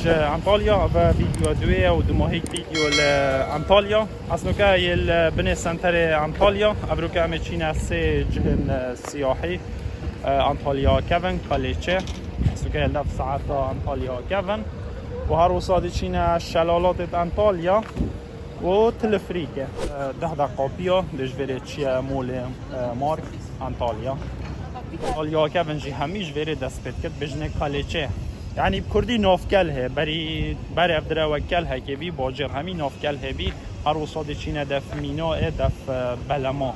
جي انطاليا افا فيديو دوية ودمو هيك فيديو لانطاليا اصلا كاي البني سنتري انطاليا ابروكا متشينا سي جهن سياحي انطاليا كيفن كاليتشي اصلا كاي لف ساعات انطاليا كيفن وهارو صادي تشينا شلالات انطاليا وتلفريكه ده دقابيا دجفيري تشيا مول مارك انطاليا انطاليا كيفن جي هميش فيري دسبت كت بجنه كاليتشي يعني بكردي نوفكله بري افدرا وكله که بی باجر همین نوفکله بی هر وصاد چینه دف مینا دف بلما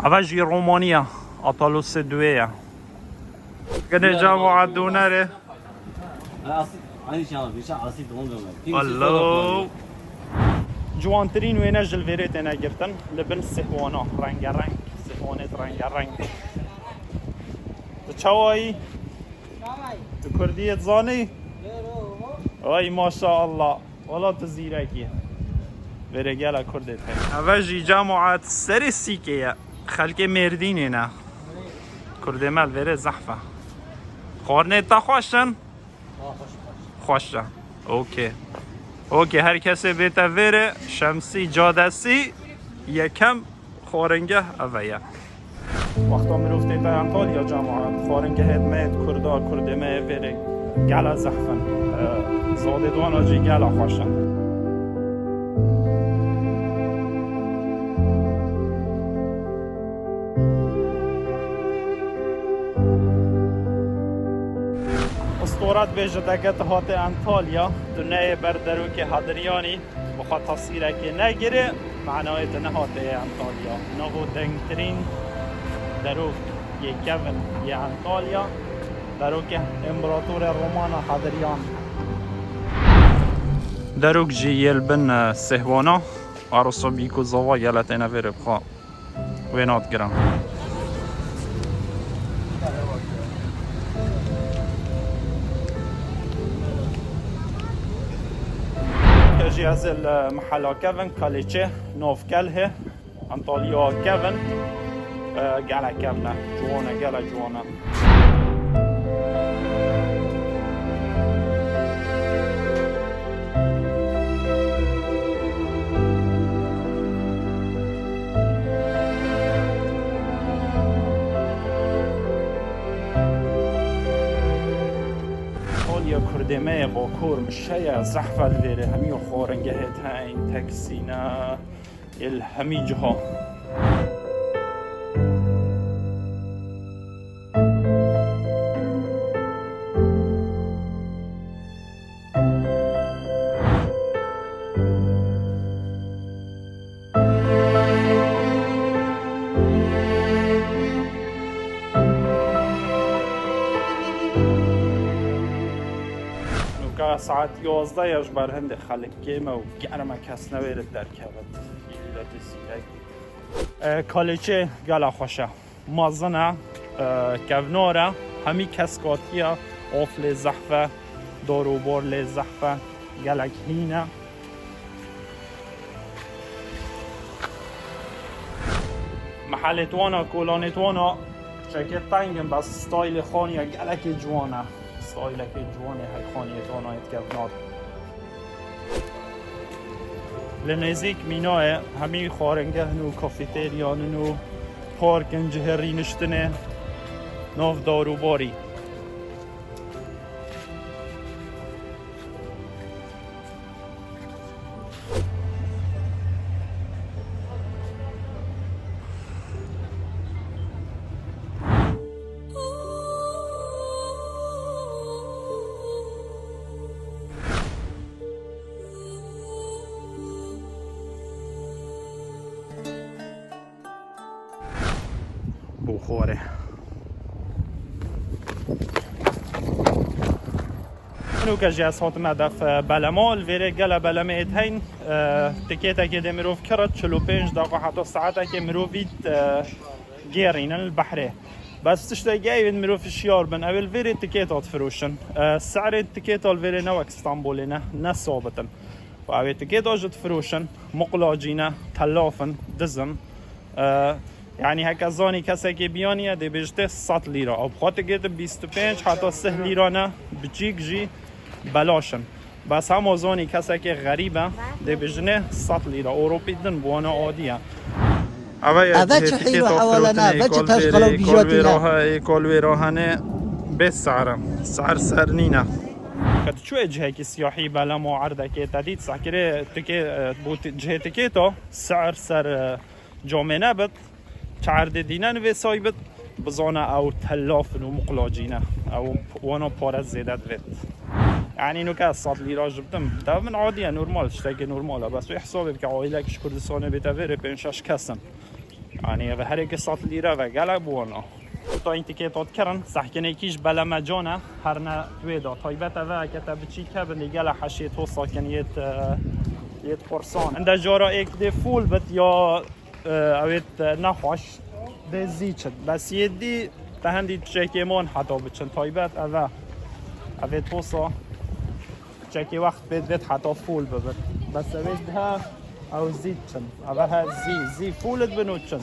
عوجی رومانیا اطالوس دویه کنه جامعه دونره الله جوانترین وینه جلویرت اینا گرتن لبن سهوانا رنگ رنگ سهوانت رنگ رنگ چوایی تو کردیت زانی؟ آی ماشاءالله والا تو زیرکیه بره گلا کردت هی اوجی جماعت سری سیکیه خلک مردینه نه کرده مل بره زحفه خورنه تا خوشن؟ خوشه اوکی هر کسی بیتا بره شمسی جادسی یکم خورنگه اویه وقتا مروفتی تا انطالیا جماعت خارنگه هدمت کردا کردمه بره گلا زحفن زاده دوان آجی گلا خوشن اسطورت بیجه دکت هات انطالیا دنیا بردرو که حدریانی بخواد تصویره که نگیره معنایت نهات انطالیا نهو دنگترین دروك يكفن انطاليا دروك امبراطور رومانا حضريان دروك جي يلبن سهوانا عروسو بيكو زوا يلتين في ربخا وينات جرام كجي هذا المحل كفن كاليتشي نوف كاله انطاليا كفن گله کمنه جوانه گله جوانه انطالیا کردمه با کور مشه زحفت ویره همی خورنگه هت این تکسینه الهمی جها ساعت 11 یاش بر هند خلق کیمه و گرمه کس نویرد در کبد ایلت سیرک کالیچه گلا خوشه مازنه کوناره همی کسکاتیه آفل زحفه داروبار لی زحفه گلک هینه محلتوانا کولانتوانا شکت تنگم بس ستایل خانیه گلک جوانه ستایل که جوانه های خانیت آنایت کفنات لنزیک میناه همی خارنگه نو کافیتریان نو پارکن جهری نشتنه ناف داروباری بخوره منو که جاس هاتم دف بلمال ویره گل بلمه هین تکیتا که دمروف کرد 45 دقیقه حتی ساعته که مروفید گیرین البحره بس تشتا جاي مروف الشيار بن اول ویره تکیتات فروشن سعر تکیتال ویره نوک استانبولینه نه ثابتن و اوی تکیتا جد فروشن مقلاجینه تلافن دزن یعنی هک زانی کسی که بیانیه دی بجته 100 لیره او بخاطر گیت 25 حتی 3 لیره نه بچیک جی بلاشن بس هم زانی کسی که غریبه دی بجنه 100 لیره اروپی دن بوانا عادیه هذا حيلو حوالنا بچ تشغلوا بيجوتنا کلوی راهنه به سعر سرنینه قد شو جهه کی سیاحی بالا معرضه که تدید سکره تکه بود جهه تکه تو سعر سر جامنه بد تعرض دینن و سایبت بزانه او تلاف و مقلاجینه او وانا پارت زیدت وید يعني انه كاس 100 ليره جبتم ده من عاديه نورمال شتاكي نورمال بس حسابي که عائله كش كردستان بتافر بنشاش كسن يعني به هر یک 100 لیره و گله بوانا تا این تیکیتات کردن سحکنه کیش بلا مجانه هر نه تویدا تایبت و کتاب چی که به گله حشیت و ساکنیت یت پرسان اند جارا یک دی فول بت یا اویت نخوش دی زیچت بس یدی تهندی چکیمان حتی بچن تایبت اویت توسا چکی وقت بید حتی فول ببت بس اویت ها او زید چن اول ها زی فولت بنو چن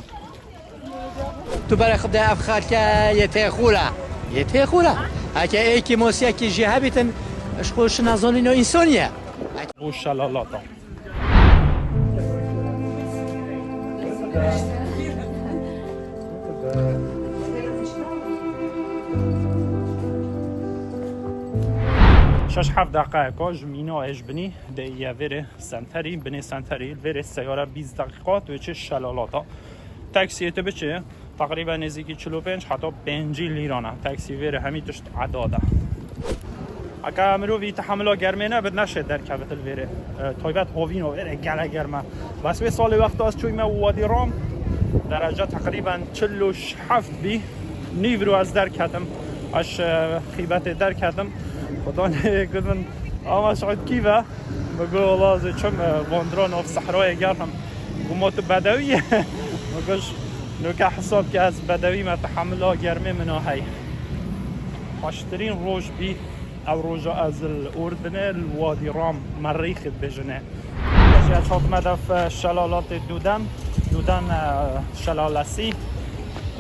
تو برای خود افخار که یه خوله هکه ایکی موسیقی که جهه بیتن اشخوش نظانین و انسانیه و شلالاتا شش 7 دقیقه جمینا اش بنی دیگه وره سنتری بنی سنتری وره سیاره 20 دقیقات و چه شلالاتا تاکسی تو بچه تقریبا نزدیکی 45 حتی 5 لیرانه تاکسی وره همین تشت عداده اگه مروی تحمل گرمه نه بد نشه در کبت الوره تایبت هاوینو وره گله گرمه بس به سال وقت از چوی ما وادی رام درجه تقریبا 47 بی نیو رو از در کردم اش خیبت در کردم خدا نگذن اما شاید کیوه بگو والله چم واندران اف صحرای گرم گمات بدویه مگوش نوکه حساب که از بدوی ما تحمل گرمه منو هی خوشترین روش بی او روز از الاردن الوادی رام مریخ بجنه جهت شاد مدف شلالات دودن شلالاسی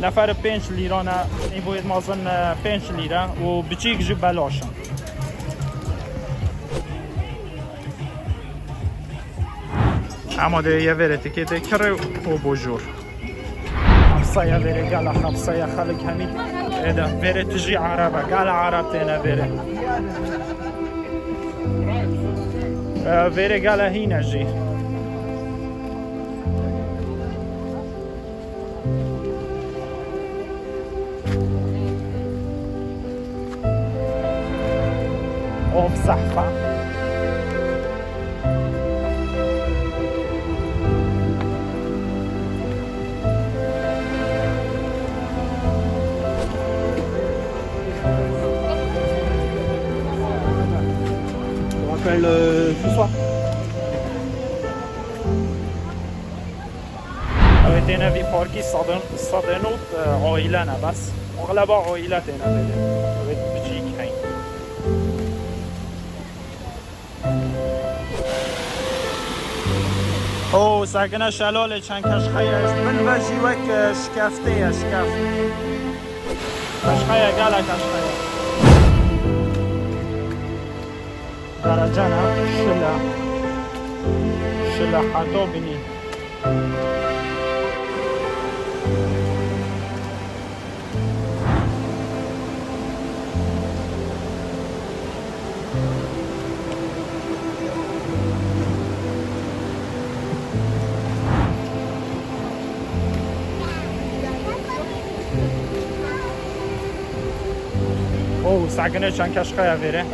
نفر 5 لیرانه این باید مازن 5 لیره و بچیک جو بلاشن اما ده یه وره تکیده کره و بجور خمسه یه وره گله خمسه یه خلق همین وره تجی عربه گله عرب تینه وره گله هینه جی اوف صحفه ce soir. اویتینا وی پارکی صادنوت عائله نه بس اغلب عائله تینا بده اویت بچیک هین او ساکنه شلال چند کشخه است من وجی وک شکفته کشخه گله کشخه درجه نه شله حتی بینی او ساکنه چند کشخه ویره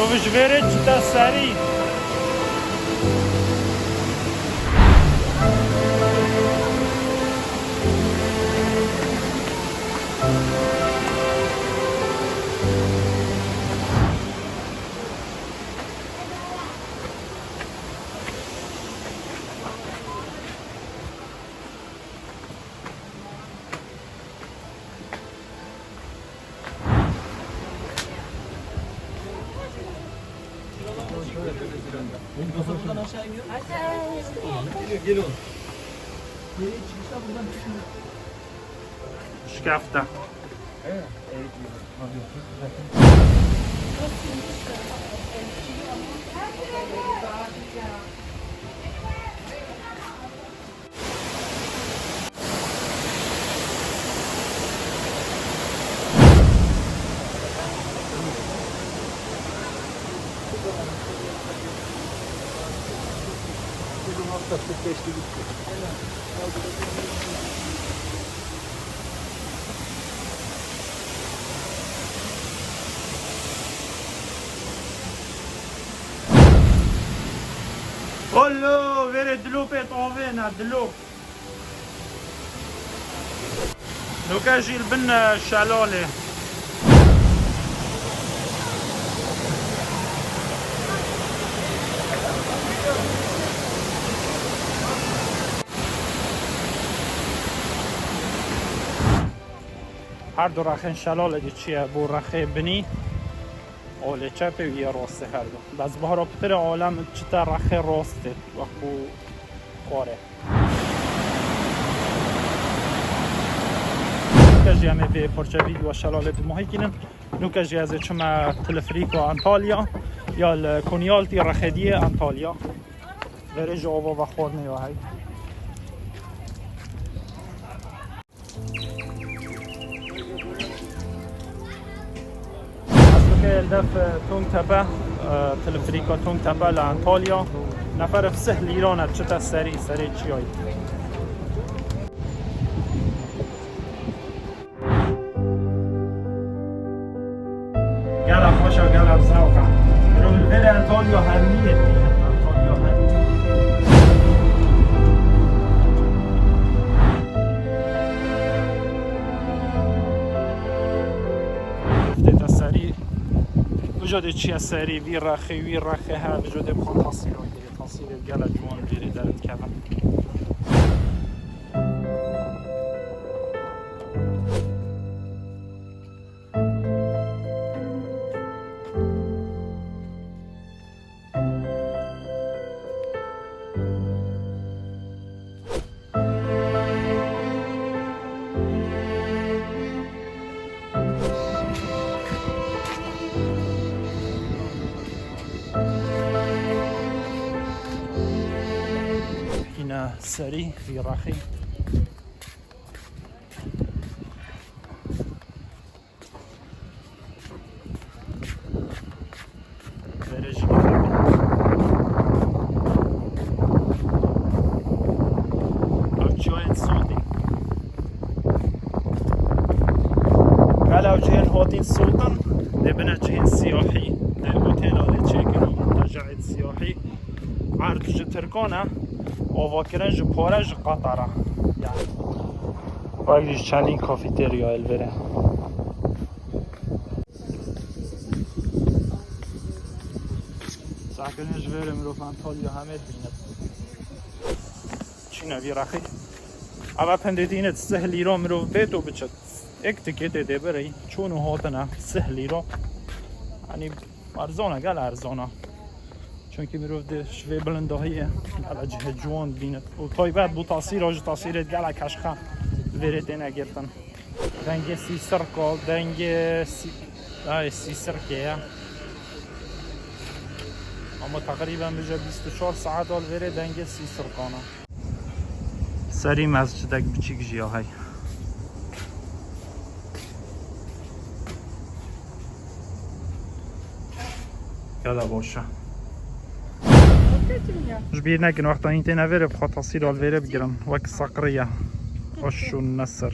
مروفش ویره چتا سری شکفته قولو ویره دلو پیت آوینا دلو نوكا جيل بن شلالة هر دو رخين شلالة دي چيه بو رخي بني اول چپه و یه راسته هر دو بس بهارا پتر عالم چتا رخه راسته وقت بو قاره نوکجی همه به پرچه ویدیو شلاله دو ماهی کنن نوکجی از چما تلفریک و انطالیا یا کنیالتی رخدیه انطالیا بره جاوا و خورنه یا هی الدف تونگ تبه تلفریکا تونگ تبه لانطالیا نفر في سهل ایران چتا سری چیایی قلب خوشا قلب زوقا رو الفيل انطالیا همیه انطالیا همیه افتیتا سری وجود چیه سری وی رخی ها وجود بخوان تصویر رو دیگه تصویر گل جوان بیری درد کردم سری في رخي درجة جوين صوتي قالوا جهن هوتين سلطان دبنا جهن سياحي اوتيل اللي تشيكنو منتجع سياحي عرض تركونا آواکرن جو پاره جو قطره یعنی باید چندین کافیتریا البره ساکنش بره مروف انطالیا همه دینت چی نوی رخی اما پنده دینت سهلی را مروف بیتو بچد ایک تکیت ده بره چونو هاتنه سهلی را یعنی ارزانه گل ارزانه چونکه میرو ده شوی بلندهایه على جهه جوان بینید و طایبت بو تاثیر آج تاثیرت گله کشخه ویرده نگرتن دنگ سی سرکال دنگ سی سرکه اما تقریبا بجا 24 ساعت آل ویره دنگ سی سرکانه سری مسجدک بچیک جیا های یادا باشه جبير ناكن وقت انت نافير بخا تصير على الفيرب جرم وك صقريه خش النسر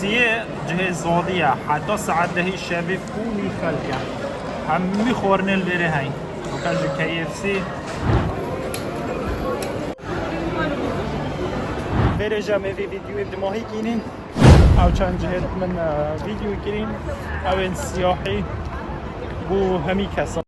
سیه جه زادیه حتی ساعت دهی شبه فونی خلکه همی خورنل بره هاي وكاج KFC برجع في فيديو دماغي كينين او كان جهت من فيديو كينين او سياحي بو همي كسر